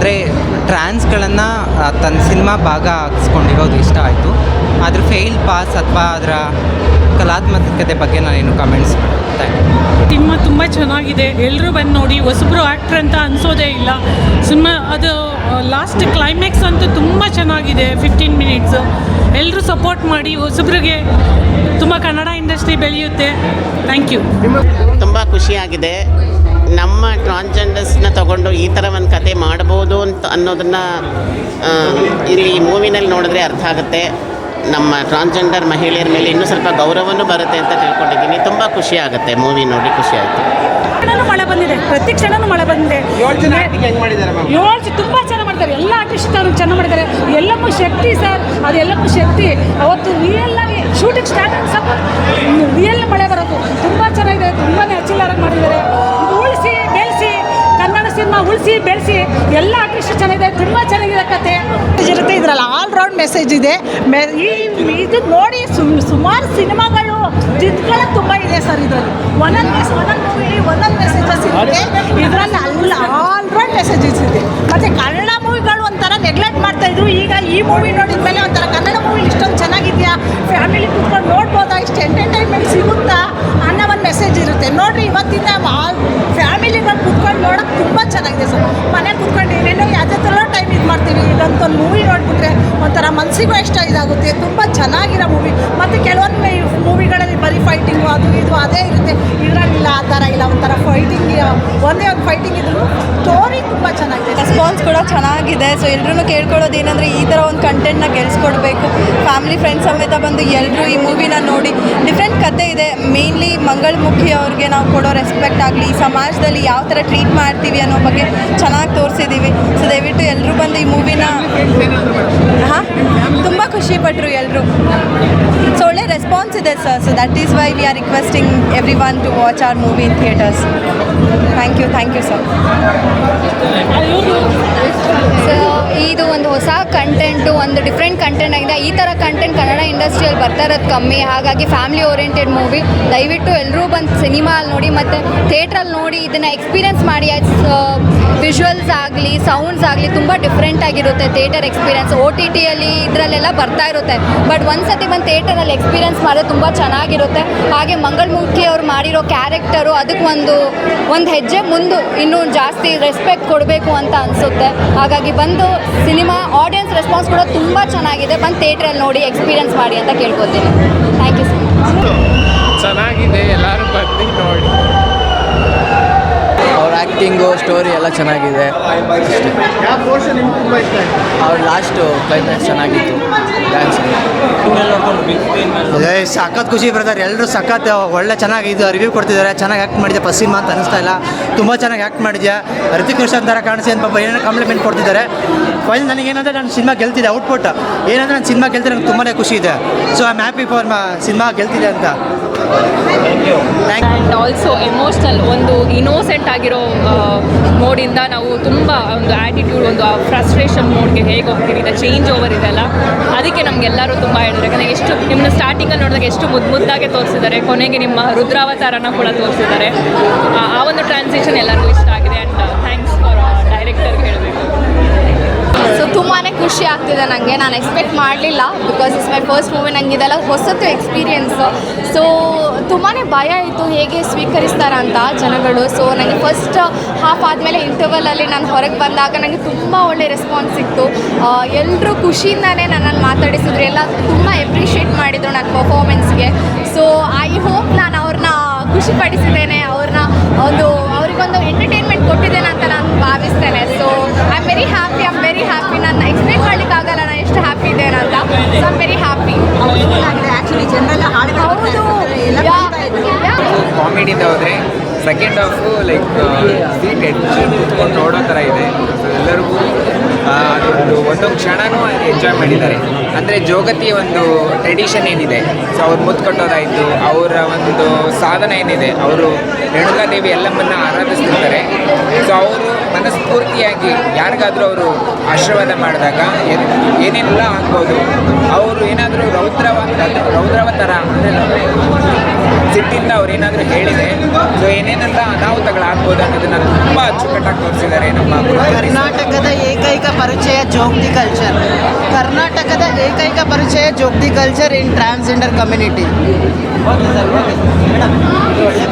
ಅಂದರೆ ಟ್ರಾನ್ಸ್ಗಳನ್ನು ತನ್ನ ಸಿನಿಮಾ ಭಾಗ ಹಾಕಿಸ್ಕೊಂಡಿರೋದು ಇಷ್ಟ ಆಯಿತು. ಅದ್ರ ಫೇಲ್ ಪಾಸ್ ಅಥವಾ ಅದರ ಕಲಾತ್ಮಕತೆ ಬಗ್ಗೆ ನಾನೇನು ಕಮೆಂಟ್ಸ್ ಮಾಡ್ತಾ ಸಿನಿಮಾ ತುಂಬ ಚೆನ್ನಾಗಿದೆ. ಎಲ್ಲರೂ ಬಂದು ನೋಡಿ. ಹೊಸಬ್ರು ಆ್ಯಕ್ಟ್ರ್ ಅಂತ ಅನಿಸೋದೇ ಇಲ್ಲ. ಸಿನಿಮಾ ಅದು ಲಾಸ್ಟ್ ಕ್ಲೈಮ್ಯಾಕ್ಸ್ ಅಂತೂ ತುಂಬ ಚೆನ್ನಾಗಿದೆ. 15 ಮಿನಿಟ್ಸ್ ಎಲ್ಲರೂ ಸಪೋರ್ಟ್ ಮಾಡಿ. ಹೊಸಬ್ರಿಗೆ ತುಂಬ ಕನ್ನಡ ಇಂಡಸ್ಟ್ರಿ ಬೆಳೆಯುತ್ತೆ. Thank you. ತುಂಬ ಖುಷಿಯಾಗಿದೆ. ನಮ್ಮ ಟ್ರಾನ್ಸ್ಜೆಂಡರ್ಸ್ನ ತಗೊಂಡು ಈ ಥರ ಒಂದು ಕತೆ ಮಾಡ್ಬೋದು ಅಂತ ಅನ್ನೋದನ್ನು ಇಲ್ಲಿ ಮೂವಿನಲ್ಲಿ ನೋಡಿದ್ರೆ ಅರ್ಥ ಆಗುತ್ತೆ. ನಮ್ಮ ಟ್ರಾನ್ಸ್ಜೆಂಡರ್ ಮಹಿಳೆಯರ ಮೇಲೆ ಇನ್ನೂ ಸ್ವಲ್ಪ ಗೌರವನೂ ಬರುತ್ತೆ ಅಂತ ತಿಳ್ಕೊಂಡಿದ್ದೀನಿ. ತುಂಬ ಖುಷಿ ಆಗುತ್ತೆ ಮೂವಿ ನೋಡಿ, ಖುಷಿ ಆಯಿತು. ಮಳೆ ಬಂದಿದೆ, ಪ್ರತಿ ಕ್ಷಣನೂ ಮಳೆ ಬಂದಿದೆ. 7 ತುಂಬ ಚೆನ್ನಾಗಿ ಮಾಡ್ತಾರೆ. ಎಲ್ಲ ಆರ್ಟಿಸ್ಟ್ ಅವರು ಚೆನ್ನಾಗಿ ಮಾಡಿದ್ದಾರೆ. ಎಲ್ಲಕ್ಕೂ ಶಕ್ತಿ ಸರ್, ಅದು ಎಲ್ಲಕ್ಕೂ ಶಕ್ತಿ. ಅವತ್ತು ರಿಯಲ್ ಆಗಿ ಶೂಟಿಂಗ್ ಸ್ಟಾರ್ಟ್ ಸ್ವಲ್ಪ ರಿಯಲ್ ಮಳೆ ಬರೋದು ತುಂಬ ಚೆನ್ನಾಗಿದೆ. ತುಂಬಾ ಅಚ್ಚುಕಟ್ಟಾಗಿ ಮಾಡಿದ್ದಾರೆ. ಉಳಿಸಿ ಬೆಳೆಸಿ ಕನ್ನಡ ಸಿನಿಮಾ ಉಳಿಸಿ ಬೆಳೆಸಿ ಎಲ್ಲ ಆರ್ಟಿಸ್ಟ್ ಚೆನ್ನಾಗಿದೆ. ತುಂಬ ಚೆನ್ನಾಗಿದೆ ಕತೆ ಇರುತ್ತೆ. ಇದರಲ್ಲಿ ಆಲ್ ರೌಂಡ್ ಮೆಸೇಜ್ ಇದೆ. ಇದು ನೋಡಿ ಸುಮಾರು ಸಿನಿಮಾಗಳು ತಿದ್ಕೊಳ್ಳೋ ತುಂಬ ಇದೆ ಸರ್. ಇದರಲ್ಲಿ ಒಂದೊಂದು ಮೂವಿ ಒಂದೊಂದು ಮೆಸೇಜಸ್ ಇದೆ. ಇದರಲ್ಲಿ ಆಲ್ ರೌಂಡ್ ಮೆಸೇಜಸ್ ಇದೆ. ಮತ್ತು ಕನ್ನಡ ಮೂವಿಗಳು ಒಂಥರ ನೆಗ್ಲೆಕ್ಟ್ ಮಾಡ್ತಾಯಿದ್ರು. ಈಗ ಈ ಮೂವಿ ನೋಡಿದ ಮೇಲೆ ಒಂಥರ ಕನ್ನಡ ಮೂವಿ ಇಷ್ಟೊಂದು ಚೆನ್ನಾಗಿದೆಯಾ, ಫ್ಯಾಮಿಲಿ ಕೂತ್ಕೊಂಡು ನೋಡ್ಬೋದಾ, ಇಷ್ಟು ಎಂಟರ್ಟೈನ್ಮೆಂಟ್ ಸಿಗುತ್ತಾ ಅನ್ನೋ ಒಂದು ಮೆಸೇಜ್ ಇರುತ್ತೆ. ನೋಡಿರಿ, ಇವತ್ತಿಂದ ಫ್ಯಾಮಿಲಿಗಳು ಕೂತ್ಕೊಂಡು ನೋಡೋಕೆ ತುಂಬ ಚೆನ್ನಾಗಿದೆ ಸರ್. ಮನೆಗೆ ಕೂತ್ಕೊಂಡು ಏನೇನೋ ಯಾವುದೇ ಟೈಮ್ ಇದು ಮಾಡ್ತೀವಿ. ಇದಂತ ಒಂದು ಮೂವಿ ನೋಡಿಬಿಟ್ರೆ ಒಂಥರ ಮನಸ್ಸಿಗೂ ಇಷ್ಟ ಇದಾಗುತ್ತೆ. ತುಂಬ ಚೆನ್ನಾಗಿರೋ ಮೂವಿ. ಮತ್ತು ಕೆಲವೊಂದು ಮೂವಿಗಳಲ್ಲಿ ಬರೀ ಫೈಟಿಂಗು ಅದು ಇದು ಅದೇ ಇರುತ್ತೆ. ಇದರಲ್ಲಿಲ್ಲ, ಆ ಥರ ಇಲ್ಲ. ಒಂಥರ ಫೈಟಿಂಗ್, ಒಂದೇ ಒಂದು ಫೈಟಿಂಗ್ ಇದ್ರು ಸ್ಟೋರಿ ತುಂಬ ಚೆನ್ನಾಗಿದೆ. ರೆಸ್ಪಾನ್ಸ್ ಕೂಡ ಚೆನ್ನಾಗಿದೆ. ಸೊ ಎಲ್ಲರೂ ಕೇಳ್ಕೊಳ್ಳೋದು ಏನಂದರೆ ಈ ಥರ ಒಂದು ಕಂಟೆಂಟ್ನ ಗೆಲ್ಸ್ಕೊಡ್ಬೇಕು. ಫ್ಯಾಮಿಲಿ ಫ್ರೆಂಡ್ಸ್ ಸಮೇತ ಬಂದು ಎಲ್ಲರೂ ಈ ಮೂವಿನ ನೋಡಿ. ಡಿಫ್ರೆಂಟ್ ಕತೆ ಇದೆ. ಮೇನ್ಲಿ ಮಂಗಳಮುಖಿ ಅವ್ರಿಗೆ ನಾವು ಕೊಡೋ ರೆಸ್ಪೆಕ್ಟ್ ಆಗಲಿ, ಸಮಾಜದಲ್ಲಿ ಯಾವ ಥರ ಟ್ರೀಟ್ ಮಾಡ್ತೀವಿ ಅನ್ನೋ ಬಗ್ಗೆ ಚೆನ್ನಾಗಿ ತೋರಿಸಿದ್ದೀವಿ. ಸೊ ದಯವಿಟ್ಟು ಎಲ್ಲರೂ ಬಂದು ಈ ಮೂವಿನ ತುಂಬ ಖುಷಿಪಟ್ಟರು ಎಲ್ಲರೂ. ಸೊ ಒಳ್ಳೆ ರೆಸ್ಪಾನ್ಸ್ ಇದೆ sir. So that is why we are requesting everyone to watch our movie in theatres. Thank you sir. So ಇದು ಒಂದು ಹೊಸ ಕಂಟೆಂಟು, ಒಂದು ಡಿಫ್ರೆಂಟ್ ಕಂಟೆಂಟ್ ಆಗಿದೆ. ಈ ಥರ ಕಂಟೆಂಟ್ ಕನ್ನಡ ಇಂಡಸ್ಟ್ರಿಯಲ್ಲಿ ಬರ್ತಾ ಇರೋದು ಕಮ್ಮಿ. ಹಾಗಾಗಿ ಫ್ಯಾಮಿಲಿ ಓರಿಯೆಂಟೆಡ್ ಮೂವಿ. ದಯವಿಟ್ಟು ಎಲ್ಲರೂ ಬಂದು ಸಿನಿಮಾ ಅಲ್ಲಿ ನೋಡಿ ಮತ್ತು ಥಿಯೇಟ್ರಲ್ಲಿ ನೋಡಿ ಇದನ್ನು ಎಕ್ಸ್ಪೀರಿಯೆನ್ಸ್ ಮಾಡಿ. ವಿಜುವಲ್ಸ್ ಆಗಲಿ ಸೌಂಡ್ಸ್ ಆಗಲಿ ತುಂಬ ಡಿಫ್ರೆಂಟ್ ಆಗಿರುತ್ತೆ ಥಿಯೇಟರ್ ಎಕ್ಸ್ಪೀರಿಯೆನ್ಸ್. OTTಯಲ್ಲಿ ಇದರಲ್ಲೆಲ್ಲ ಬರ್ತಾ ಇರುತ್ತೆ. ಬಟ್ ಒಂದು ಸತಿ ಬಂದು ಥಿಯೇಟರಲ್ಲಿ ಎಕ್ಸ್ಪೀರಿಯೆನ್ಸ್ ಮಾಡೋದು ತುಂಬ ಚೆನ್ನಾಗಿರುತ್ತೆ. ಹಾಗೆ ಮಂಗಳಮುಖಿ ಅವ್ರು ಮಾಡಿರೋ ಕ್ಯಾರೆಕ್ಟರು ಅದಕ್ಕೆ ಒಂದು ಹೆಜ್ಜೆ ಮುಂದೆ ಇನ್ನೂ ಜಾಸ್ತಿ ರೆಸ್ಪೆಕ್ಟ್ ಕೊಡಬೇಕು ಅಂತ ಅನಿಸುತ್ತೆ. ಹಾಗಾಗಿ ಬಂದು ಸಿನಿಮಾ ಆಡಿಯನ್ಸ್ ರೆಸ್ಪಾನ್ಸ್ ಕೂಡ ತುಂಬ ಚೆನ್ನಾಗಿದೆ. ಬಂದು ಥಿಯೇಟ್ರಲ್ಲಿ ನೋಡಿ ಎಕ್ಸ್ಪೀರಿಯೆನ್ಸ್ ಮಾಡಿ ಅಂತ ಕೇಳ್ಕೊತೀನಿ. Thank you sir. ಚೆನ್ನಾಗಿದೆ, ಎಲ್ಲರೂ ಬಂದು ನೋಡಿ. ಅವ್ರ ಆ್ಯಕ್ಟಿಂಗು ಸ್ಟೋರಿ ಎಲ್ಲ ಚೆನ್ನಾಗಿದೆ. ಅವ್ರ ಲಾಸ್ಟು ಕ್ಲೈಮ್ಯಾಕ್ಸ್ ಚೆನ್ನಾಗಿತ್ತು. ಡ್ಯಾನ್ಸ್ ಸಖತ್ ಖುಷಿ ಬ್ರದರ್. ಎಲ್ಲರೂ ಸಖತ್ ಒಳ್ಳೆ ಚೆನ್ನಾಗಿದ್ದು ರಿವ್ಯೂ ಕೊಡ್ತಿದ್ದಾರೆ. ಚೆನ್ನಾಗಿ ಆ್ಯಕ್ಟ್ ಮಾಡಿದ್ದೆ. ಫಸ್ಟ್ ಸಿನಿಮಾ ಅಂತ ಅನಿಸ್ತಾ ಇಲ್ಲ. ತುಂಬ ಚೆನ್ನಾಗಿ ಆ್ಯಕ್ಟ್ ಮಾಡಿದ್ಯಾ. ಋತಿಕ್ ರೋಷನ್ ಥರ ಕಾಣಿಸಿ ಅಂತ ಪಾಪ ಏನೇನೋ ಕಾಂಪ್ಲಿಮೆಂಟ್ ಕೊಡ್ತಿದ್ದಾರೆ. ಫೈನಲ್ ನನಗೇನಂದರೆ ನಾನು ಸಿನಿಮಾ ಗೆಲ್ತಿದ್ದೆ. ಔಟ್ಪುಟ್ ಏನಂದರೆ ನಾನು ಸಿನಿಮಾ ಗೆಲ್ತಿದ್ದೆ, ನನಗೆ ತುಂಬಾ ಖುಷಿ ಇದೆ. So I am happy for cinema ಗೆಲ್ತಿದೆ ಅಂತ. ಆ್ಯಂಡ್ ಆಲ್ಸೋ ಎಮೋಷ್ನಲ್, ಒಂದು ಇನ್ನೋಸೆಂಟ್ ಆಗಿರೋ ಮೋಡಿಂದ ನಾವು ತುಂಬ ಒಂದು ಆ್ಯಟಿಟ್ಯೂಡ್, ಒಂದು ಫ್ರಸ್ಟ್ರೇಷನ್ ಮೋಡ್ಗೆ ಹೇಗೆ ಹೋಗ್ತೀವಿ, ಇದು ಚೇಂಜ್ ಓವರ್ ಇದೆಲ್ಲ. ಅದಕ್ಕೆ ನಮಗೆಲ್ಲರೂ ತುಂಬ ಹೇಳಿದ್ರು. ಯಾಕಂದರೆ ಎಷ್ಟು ನಿಮ್ಮನ್ನ ಸ್ಟಾರ್ಟಿಂಗಲ್ಲಿ ನೋಡಿದಾಗ ಎಷ್ಟು ಮುದ್ದಾಗೆ ತೋರಿಸಿದ್ದಾರೆ. ಕೊನೆಗೆ ನಿಮ್ಮ ರುದ್ರಾವತಾರನ ಕೂಡ ತೋರಿಸಿದ್ದಾರೆ. ಆ ಒಂದು ಟ್ರಾನ್ಸಿಷನ್ ಎಲ್ಲರಿಗೂ ಇಷ್ಟ ಆಗಿದೆ. ಆ್ಯಂಡ್ ಥ್ಯಾಂಕ್ಸ್ ಫಾರ್ ಡೈರೆಕ್ಟರ್ಗೆ ಹೇಳಬೇಕು. ಸೊ ತುಂಬಾ ಖುಷಿ ಆಗ್ತಿದೆ ನನಗೆ. ನಾನು ಎಕ್ಸ್ಪೆಕ್ಟ್ ಮಾಡಲಿಲ್ಲ. Because it's my first movie. ನನಗೆ ಇದೆಲ್ಲ ಹೊಸತು ಎಕ್ಸ್ಪೀರಿಯೆನ್ಸು. ಸೊ ತುಂಬಾ ಭಯ ಇತ್ತು ಹೇಗೆ ಸ್ವೀಕರಿಸ್ತಾರೆ ಅಂತ ಜನಗಳು. ಸೊ ನನಗೆ ಫಸ್ಟ್ ಹಾಫ್ ಆದಮೇಲೆ ಇಂಟರ್ವಲಲ್ಲಿ ನಾನು ಹೊರಗೆ ಬಂದಾಗ ನನಗೆ ತುಂಬ ಒಳ್ಳೆ ರೆಸ್ಪಾನ್ಸ್ ಸಿಕ್ತು. ಎಲ್ಲರೂ ಖುಷಿಯಿಂದನೇ ನನ್ನನ್ನು ಮಾತಾಡಿಸಿದ್ರು. ಎಲ್ಲ ತುಂಬ ಎಪ್ರಿಷಿಯೇಟ್ ಮಾಡಿದರು ನನ್ನ ಪರ್ಫಾರ್ಮೆನ್ಸ್ಗೆ. ಸೊ ಐ ಹೋಪ್ ನಾನು ಅವ್ರನ್ನ ಖುಷಿಪಡಿಸಿದ್ದೇನೆ. ಅವ್ರಿಗೊಂದು ಎಂಟರ್ಟೈನ್ಮೆಂಟ್ ಕೊಟ್ಟಿದ್ದೇನೆ ಅಂತ ನಾನು ಭಾವಿಸ್ತೇನೆ. So I am very happy. ನಾನು ಎಕ್ಸ್ಪ್ಲೇನ್ ಮಾಡಲಿಕ್ಕಾಗಲ್ಲ ನಾನು ಎಷ್ಟು ಹ್ಯಾಪಿ ಇದ್ದೇನೆ ಅಂತ. So I am very happy. ಕಾಮಿಡಿಯಿಂದ ಹೋದರೆ ಸೆಕೆಂಡ್ ಹಾಫು ಲೈಕ್ ಸೀಟ್ ಹೆಚ್ಚು ಕೂತ್ಕೊಂಡು ನೋಡೋ ಥರ ಇದೆ. ಎಲ್ಲರಿಗೂ ಅದೊಂದು ಕ್ಷಣನೂ ಎಂಜಾಯ್ ಮಾಡಿದ್ದಾರೆ. ಅಂದರೆ ಜೋಗತಿಯ ಒಂದು ಟ್ರೆಡಿಷನ್ ಏನಿದೆ, ಸೊ ಅವ್ರು ಮುತ್ತು ಕಟ್ಟೋದಾಯಿತು, ಅವರ ಒಂದು ಸಾಧನ ಏನಿದೆ, ಅವರು ರೇಣುಕಾದೇವಿ ಎಲ್ಲಮ್ಮನ್ನ ಆರಾಧಿಸ್ತಿರ್ತಾರೆ. ಸೊ ಅವರು ಮನಸ್ಫೂರ್ತಿಯಾಗಿ ಯಾರಿಗಾದರೂ ಅವರು ಆಶೀರ್ವಾದ ಮಾಡಿದಾಗ ಏನೇನೆಲ್ಲ ಆಗ್ಬೋದು, ಅವರು ಏನಾದರೂ ರೌದ್ರವ ಥರ ಅಂದರೆ ಸಿಟ್ಟಿಂದ ಅವ್ರು ಏನಾದರೂ ಹೇಳಿದೆ, ಸೊ ಏನೇನೆಲ್ಲ ಅನಾಹುತಗಳಾಗ್ಬೋದು ಅನ್ನೋದನ್ನು ತುಂಬ ಅಚ್ಚುಕಟ್ಟಾಗಿ ತೋರಿಸಿದ್ದಾರೆ ನಮ್ಮ ಕರ್ನಾಟಕದ ಏಕೈಕ ಪರಿಚಯ ಜೋಗ್ತಿ ಕಲ್ಚರ್. ಕರ್ನಾಟಕದ ಏಕೈಕ ಪರಿಚಯ Jogti culture in transgender community. Okay sir, okay sir. Madam, ಇದು ಒಳ್ಳೆ